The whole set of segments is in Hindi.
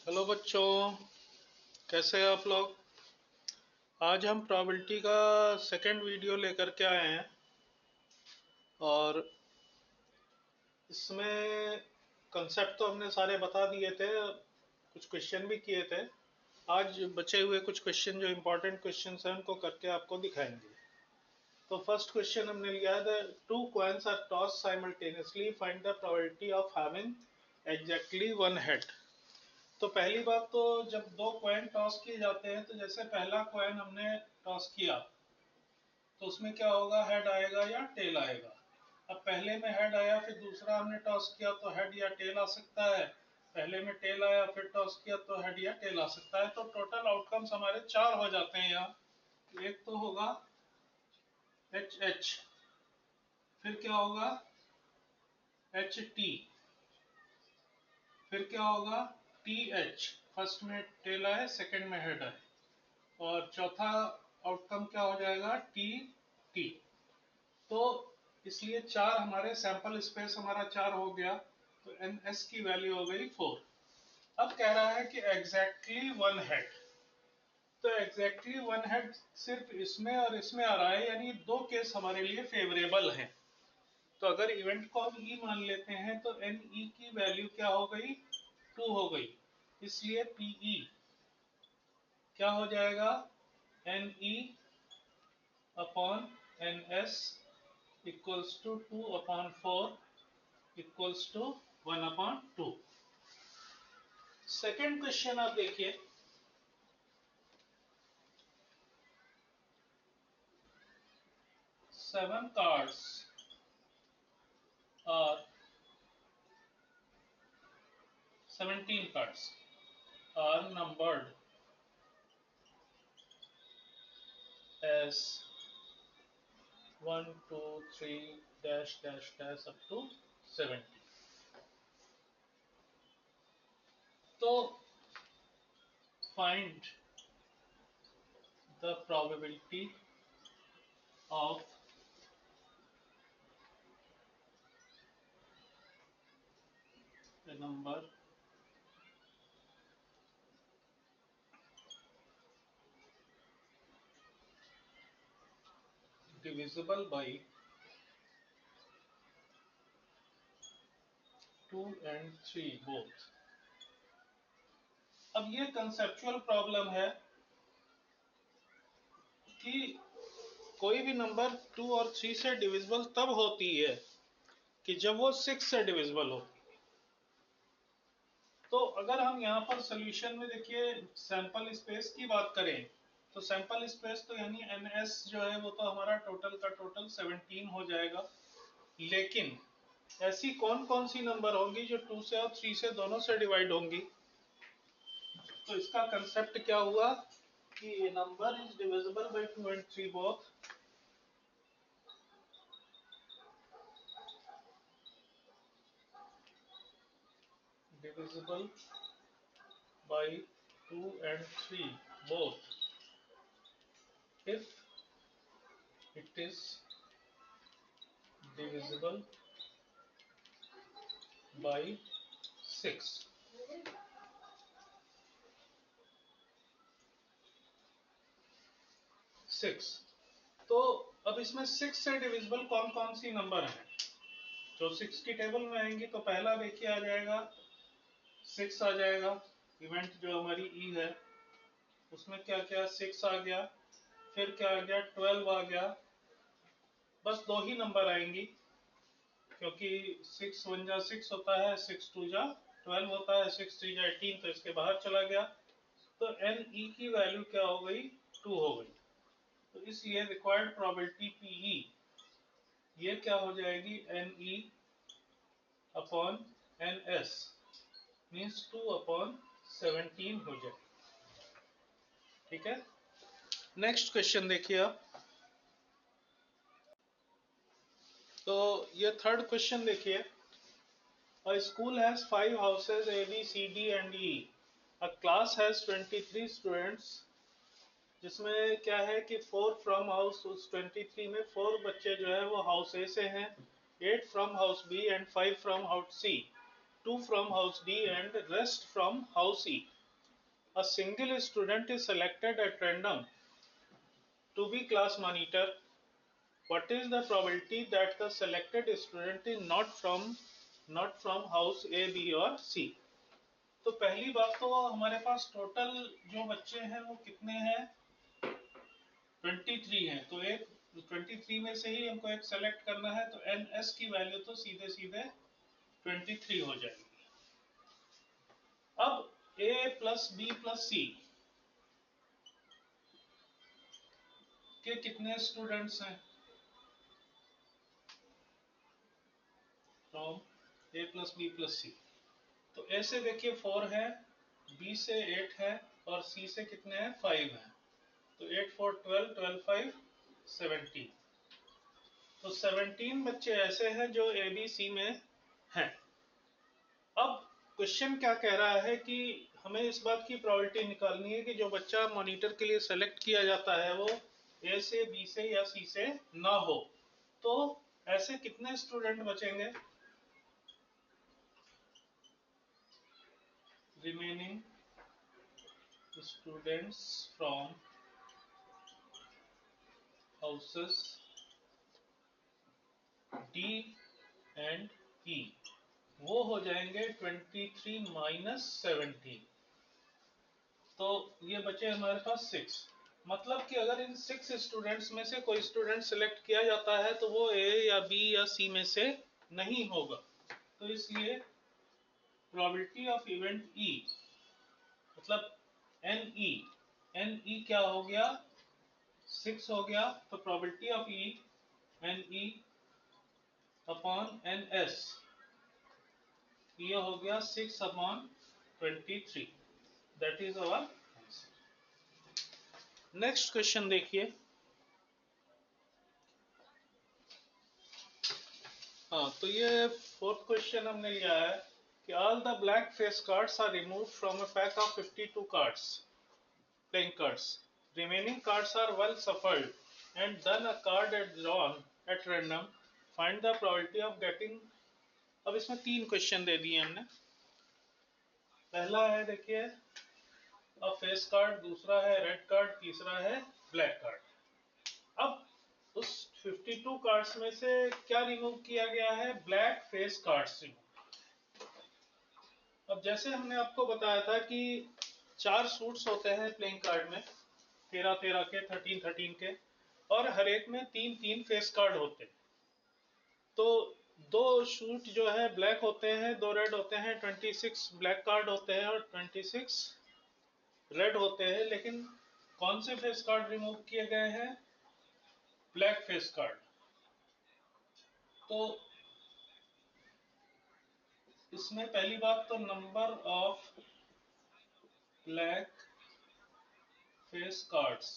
हेलो बच्चों, कैसे हैं आप लोग। आज हम प्रोबेबिलिटी का सेकंड वीडियो लेकर के आए हैं और इसमें कंसेप्ट तो हमने सारे बता दिए थे, कुछ क्वेश्चन भी किए थे। आज बचे हुए कुछ क्वेश्चन जो इम्पोर्टेंट क्वेश्चन हैं उनको करके आपको दिखाएंगे। तो फर्स्ट क्वेश्चन हमने लिया है, the two coins are toss simultaneously, find the probability of having exactly one head. तो पहली बात तो जब दो कॉइन टॉस किए जाते हैं तो जैसे पहला कॉइन हमने टॉस किया तो उसमें क्या होगा, हेड आएगा या टेल आएगा। अब पहले में हेड आया, फिर दूसरा हमने टॉस किया तो हेड या टेल आ सकता है। पहले में टेल आया, फिर टॉस किया तो हेड या टेल आ सकता है। तो टोटल आउटकम्स हमारे चार हो जाते हैं यहाँ। एक तो होगा एच एच, फिर क्या होगा एच टी, फिर क्या होगा टी एच। फर्स्ट में टेल आए, सेकंड में हेड आए, और चौथा आउटकम क्या हो जाएगा टी टी। तो इसलिए चार हमारे सैंपल स्पेस हमारा चार हो गया, तो एन एस की वैल्यू हो गई 4। अब कह रहा है कि एग्जैक्टली वन हेड। तो एग्जैक्टली वन हेड सिर्फ इसमें और इसमें आ रहा है, यानी दो केस हमारे लिए फेवरेबल हैं। तो अगर इवेंट को हम ई मान लेते हैं तो एन ई की वैल्यू क्या हो गई, 2 हो गई। इसलिए पीई क्या हो जाएगा, N E upon N S equals to 2/4 equals to 1/2। Second question आप देखिए, 7 cards और 17 cards are numbered as 1 2 3 dash dash dash up to 70। तो find the probability of a number divisible by 2 and 3 both। अब ये कंसेप्चुअल प्रॉब्लम है कि कोई भी नंबर 2 और 3 से डिविजिबल तब होती है कि जब वो 6 से डिविजिबल हो। तो अगर हम यहाँ पर सोल्यूशन में देखिए सैंपल स्पेस की बात करें तो सैंपल स्पेस तो यानी एनएस जो है वो तो हमारा टोटल का टोटल 17 हो जाएगा। लेकिन ऐसी कौन कौन सी नंबर होंगी जो 2 से और 3 से दोनों से डिवाइड होंगी। तो इसका कंसेप्ट क्या हुआ कि number is divisible by 2 and 3 both. Divisible by 2 and 3 both if it is divisible by 6। 6। तो अब इसमें 6 से डिविजिबल कौन कौन सी नंबर हैं जो 6 की टेबल में आएंगी। तो पहला देखिए आ जाएगा 6 आ जाएगा, इवेंट जो हमारी ई है उसमें क्या क्या 6 आ गया, फिर क्या आ गया 12 आ गया। बस दो ही नंबर आएंगी क्योंकि 6 1 जा 6 होता है, 6 2 जा 12 होता है, 6 3 जा 18, तो इसके बाहर चला गया। तो एन ई की वैल्यू क्या हो गई, 2 हो गई। तो इसलिए रिक्वायर्ड प्रोबेबिलिटी पीई ये क्या हो जाएगी, N E upon N S means 2/17 हो जाए। ठीक है, नेक्स्ट क्वेश्चन देखिए आप। तो ये थर्ड क्वेश्चन देखिए, A school has 5 houses A, B, C, D and E. A class has 23 students, जिसमें क्या है कि 4 फ्रॉम हाउस, उस 23 में 4 बच्चे जो है वो हाउस ए से हैं, 8 from house B and 5 from house C, 2 from house D and rest from house E. a single student is selected at random to be class monitor, what is the probability that the selected student is not from house A, B और C? तो पहली बात तो हमारे पास टोटल जो बच्चे हैं वो कितने हैं, 23 हैं। तो एक 23 में से ही हमको एक सेलेक्ट करना है, तो NS की वैल्यू तो सीधे सीधे 23 हो जाएगी। अब A plus B plus C के कितने स्टूडेंट्स हैं, from A plus B plus C। तो A से देखिए 4 है, B से 8 है और C से कितने हैं, 5 हैं। तो 8 4 12, 12 5 17। तो 17 बच्चे ऐसे हैं जो A B C में हैं। अब क्वेश्चन क्या कह रहा है कि हमें इस बात की प्रोबेबिलिटी निकालनी है कि जो बच्चा मॉनिटर के लिए सेलेक्ट किया जाता है वो A से B से या C से ना हो। तो ऐसे कितने स्टूडेंट बचेंगे, remaining students from houses D and E, वो हो जाएंगे 23 माइनस 17। तो ये बचे हमारे पास 6। मतलब कि अगर इन 6 स्टूडेंट्स में से कोई स्टूडेंट सिलेक्ट किया जाता है तो वो A या B या C में से नहीं होगा। तो इसलिए प्रोबेबिलिटी ऑफ इवेंट E मतलब NE क्या हो गया, 6 हो गया। तो probability of NE upon NS ये हो गया 6 upon 23। That is our answer. Next question देखिए। हाँ, तो ये फोर्थ क्वेश्चन हमने लिया है कि all the black face cards are removed from a pack of 52 cards, playing cards, remaining cards are well shuffled and then a card at drawn at random, find the probability of getting. अब इसमें 3 क्वेश्चन दे दिए हमने। पहला है देखिए अ फेस कार्ड, दूसरा है रेड कार्ड, तीसरा है ब्लैक कार्ड। अब उस 52 कार्ड्स में से क्या रिमूव किया गया है, ब्लैक फेस कार्ड्स रिमूव। अब जैसे हमने आपको बताया था कि 4 सूट्स होते हैं प्लेइंग कार्ड में, 13 के, 13 के, और हर एक में 3 फेस कार्ड होते हैं। तो 2 सूट जो है ब्लैक होते हैं, 2 रेड होते हैं, 26 ब्लैक कार्ड होते हैं और 26 रेड होते हैं। लेकिन कौन से फेस कार्ड रिमूव किए गए हैं, ब्लैक फेस कार्ड। तो इसमें पहली बात तो number of black face cards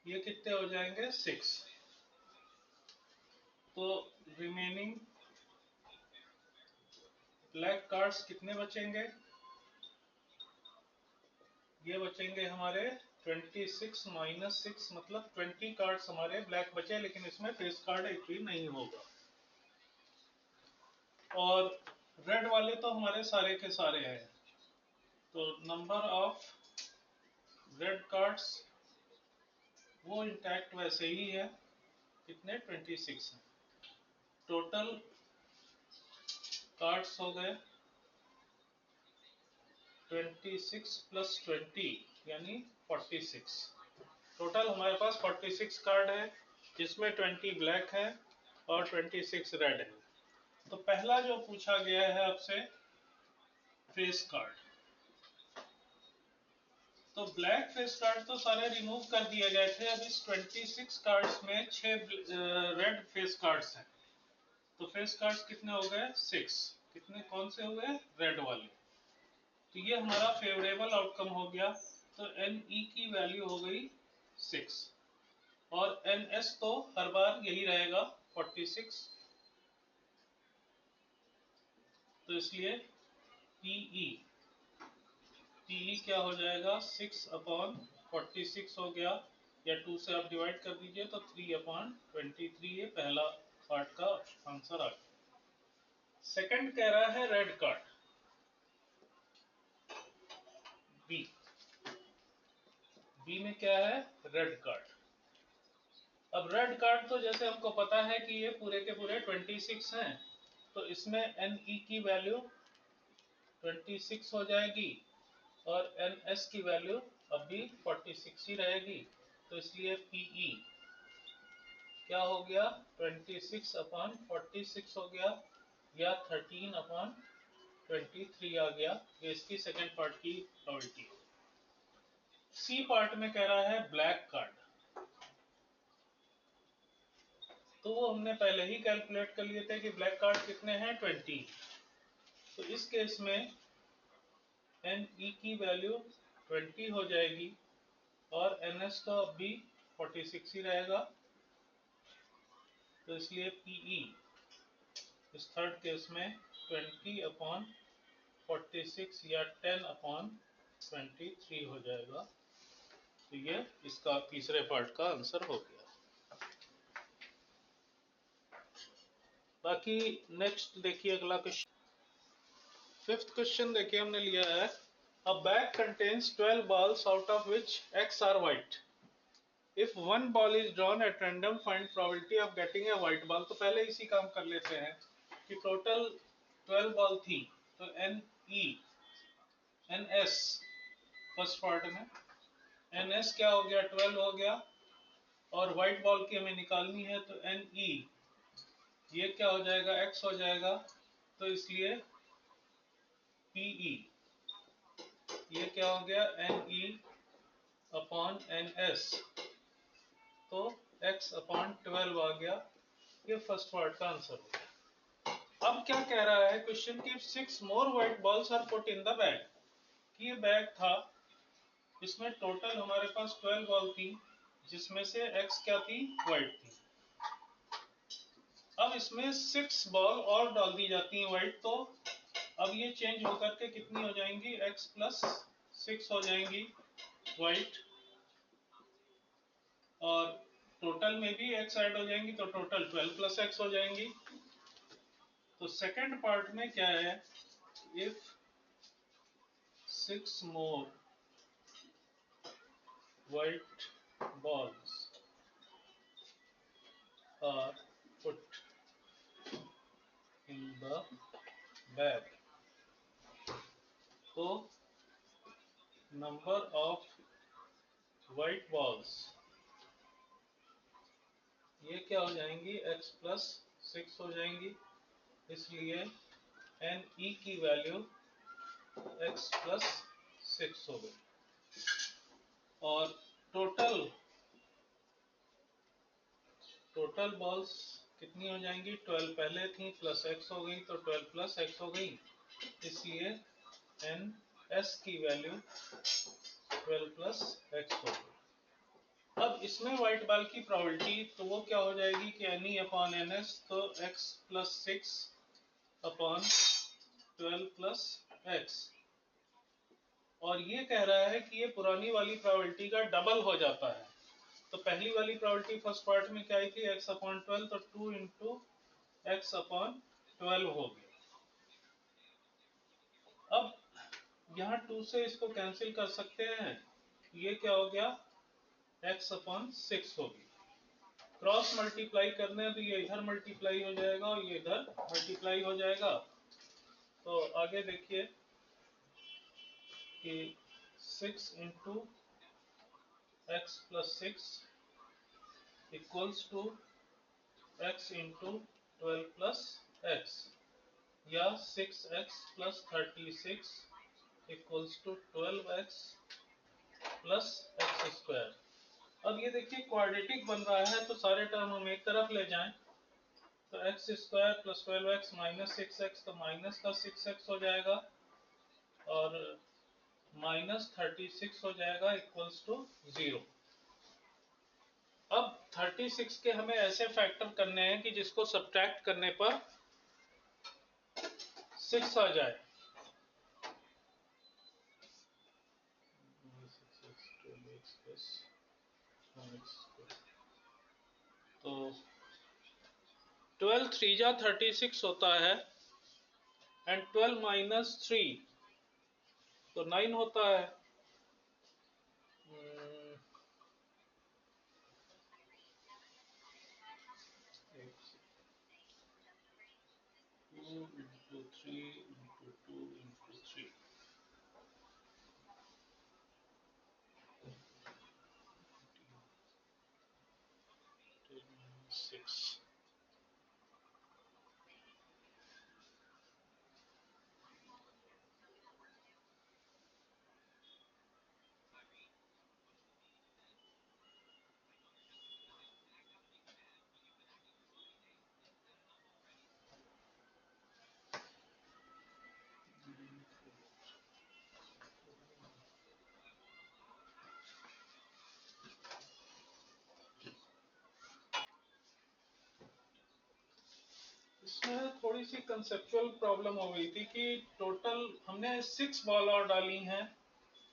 ये कितने हो जाएंगे, 6। तो रिमेनिंग ब्लैक कार्ड्स कितने बचेंगे, ये बचेंगे हमारे 26 माइनस 6, मतलब 20 कार्ड्स हमारे ब्लैक बचे, लेकिन इसमें फेस कार्ड एक भी नहीं होगा। और रेड वाले तो हमारे सारे के सारे हैं। तो नंबर ऑफ रेड कार्ड्स वो इंटैक्ट वैसे ही है, कितने, 26 हैं। टोटल कार्ड्स हो गए 26 प्लस 20 यानी 46। टोटल हमारे पास 46 कार्ड है, जिसमें 20 ब्लैक है और 26 रेड है। तो पहला जो पूछा गया है आपसे फेस कार्ड, तो ब्लैक फेस कार्ड तो सारे रिमूव कर दिए गए थे। अब इस 26 कार्ड्स में 6 रेड फेस कार्ड्स हैं। तो फेस कार्ड्स कितने हो गए, 6। कितने, कौन से हो गए, रेड वाले। तो ये हमारा फेवरेबल आउटकम हो गया। तो NE की वैल्यू हो गई 6 और NS तो हर बार यही रहेगा 46। तो इसलिए PE क्या हो जाएगा, 6 अपॉन 46 हो गया, या 2 से आप डिवाइड कर दीजिए तो 3 अपॉन 23। ये पहला पार्ट का आंसर आ गया। सेकंड कह रहा है रेड कार्ड। बी। बी में क्या है? Red card. अब रेड कार्ड तो जैसे हमको पता है कि ये पूरे के पूरे 26 हैं, तो इसमें एन ई की वैल्यू 26 हो जाएगी और एन एस की वैल्यू अब भी 46 ही रहेगी। तो इसलिए पीई क्या हो गया? 26 अपॉन 46 हो गया, या 13 अपॉन 23 आ गया। ये इसकी सेकेंड पार्ट की प्रोबेबिलिटी है। सी पार्ट में कह रहा है ब्लैक कार्ड, तो वो हमने पहले ही कैलकुलेट कर लिए थे कि ब्लैक कार्ड कितने हैं? 20। तो इस केस में एन ई की वैल्यू 20 हो जाएगी और एन एस तो अब भी 46 ही रहेगा। तो इसलिए पीई इस थर्ड केस में 20 अपॉन 46 या 10 अपॉन 23 हो जाएगा। तो ये इसका तीसरे पार्ट का आंसर हो गया। बाकी नेक्स्ट देखिए अगला क्वेश्चन। फिफ्थ क्वेश्चन देखिए हमने लिया है, अ bag contains 12 balls out of which x are white. If one ball is drawn at random, find probability of getting a white ball. तो पहले इसी काम कर लेते हैं कि टोटल 12 बॉल थी, तो N E N S first part में एन एस क्या हो गया? 12 हो गया, और व्हाइट बॉल की हमें निकालनी है, तो एन ई ये क्या हो जाएगा? एक्स हो जाएगा। तो इसलिए पीई ये क्या हो गया? N E upon N S, तो x अपॉन 12 आ गया। ये फर्स्ट पार्ट का आंसर हो गया। अब क्या कह रहा है क्वेश्चन की 6 more white balls are put in the bag, कि ये बैग था, इसमें टोटल हमारे पास 12 बॉल थी, जिसमें से x क्या थी? व्हाइट थी। अब इसमें 6 बॉल और डाल दी जाती हैं व्हाइट, तो अब ये चेंज होकर के कितनी हो जाएंगी? x प्लस 6 हो जाएंगी व्हाइट, और टोटल में भी x ऐड हो जाएंगी, तो टोटल 12 प्लस x हो जाएंगी। तो सेकंड पार्ट में क्या है? If 6 more white balls are put in the bag, तो नंबर ऑफ व्हाइट बॉल्स ये क्या हो जाएंगी? x प्लस 6 हो जाएंगी। इसलिए एन ई की वैल्यू x प्लस 6 हो गई, और टोटल बॉल्स कितनी हो जाएंगी? 12 पहले थी, प्लस x हो गई, तो 12 प्लस x हो गई। इसलिए एन एस की वैल्यू 12 प्लस x हो गई। अब इसमें व्हाइट बॉल की प्रोबेबिलिटी तो वो क्या हो जाएगी कि N E upon N S, तो x plus 6 upon 12 plus x, और ये कह रहा है कि ये पुरानी वाली प्रोबेबिलिटी का डबल हो जाता है। तो पहली वाली प्रोबेबिलिटी फर्स्ट पार्ट में क्या आई थी? x अपॉन 12, तो 2 इंटू x अपॉन 12 हो गया। अब यहाँ 2 से इसको कैंसिल कर सकते हैं, ये क्या हो गया? x अपॉन 6 हो गया। क्रॉस मल्टीप्लाई करने हैं, तो ये इधर मल्टीप्लाई हो जाएगा और ये इधर मल्टीप्लाई हो जाएगा। तो आगे देखिए कि 6 into x plus 6 equals to x into 12 plus x, या 6x plus 36 equals to 12x plus x square. अब ये देखिए क्वाड्रेटिक बन रहा है, तो सारे टर्म हम एक तरफ ले जाएं, तो x square plus 12x minus 6x, तो माइनस का 6x हो जाएगा, और माइनस 36 हो जाएगा इक्वल्स टू 0। अब 36 के हमें ऐसे फैक्टर करने हैं कि जिसको सब्ट्रैक्ट करने पर 6 आ जाए। तो 12 3 जा 36 होता है, एंड 12 माइनस 3 तो 9 होता है। 2 into 3 into 2 into 3. 6. इसमें थोड़ी सी कंसेप्चुअल प्रॉब्लम हो गई थी कि टोटल हमने 6 बॉल और डाली हैं,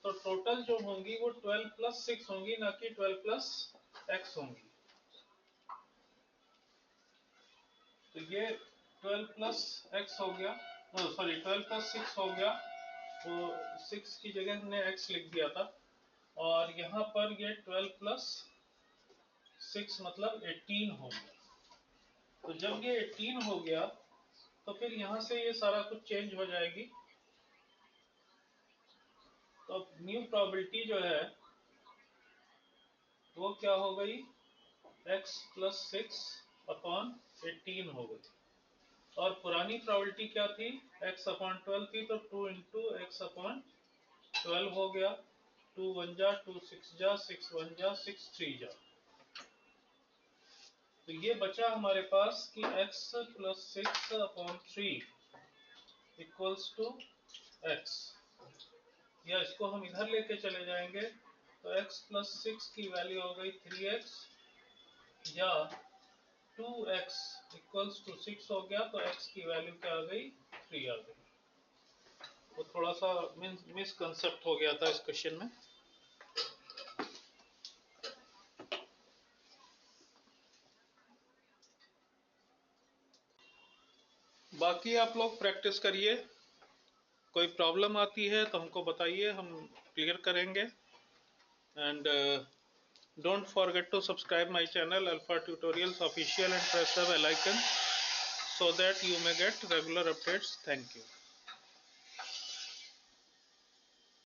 तो टोटल जो होंगी वो 12 प्लस 6 होंगी, ना कि 12 प्लस x होंगी। तो ये 12 प्लस x हो गया, सॉरी 12 प्लस 6 हो गया, तो 6 की जगह हमने x लिख दिया था, और यहाँ पर ये 12 प्लस 6 मतलब 18 हो गया। तो जब ये 18 हो गया तो फिर यहाँ से ये सारा कुछ चेंज हो जाएगी। तो न्यू प्रोबेबिलिटी जो है वो क्या हो गई, x प्लस 6 अपॉन 18 हो गई, और पुरानी प्रोबेबिलिटी क्या थी, x अपॉन 12 थी, तो 2 इंटू एक्स अपॉन 12 हो गया। 2 1 जा, 2 6 जा, 6 1 जा, 6 3 जा। तो ये बचा हमारे पास कि x plus 6 upon 3 equals to x, या इसको हम इधर लेके चले जाएंगे तो x प्लस 6 की वैल्यू हो गई 3x, या 2x इक्वल्स टू 6 हो गया, तो x की वैल्यू क्या आ गई, 3 आ गई। वो थोड़ा सा मिसकंसेप्ट हो गया था इस क्वेश्चन में। बाकी आप लोग प्रैक्टिस करिए, कोई प्रॉब्लम आती है तो हमको बताइए, हम क्लियर करेंगे। And don't forget to subscribe my channel Alpha Tutorials Official and press the bell icon so that you may get regular updates. Thank you.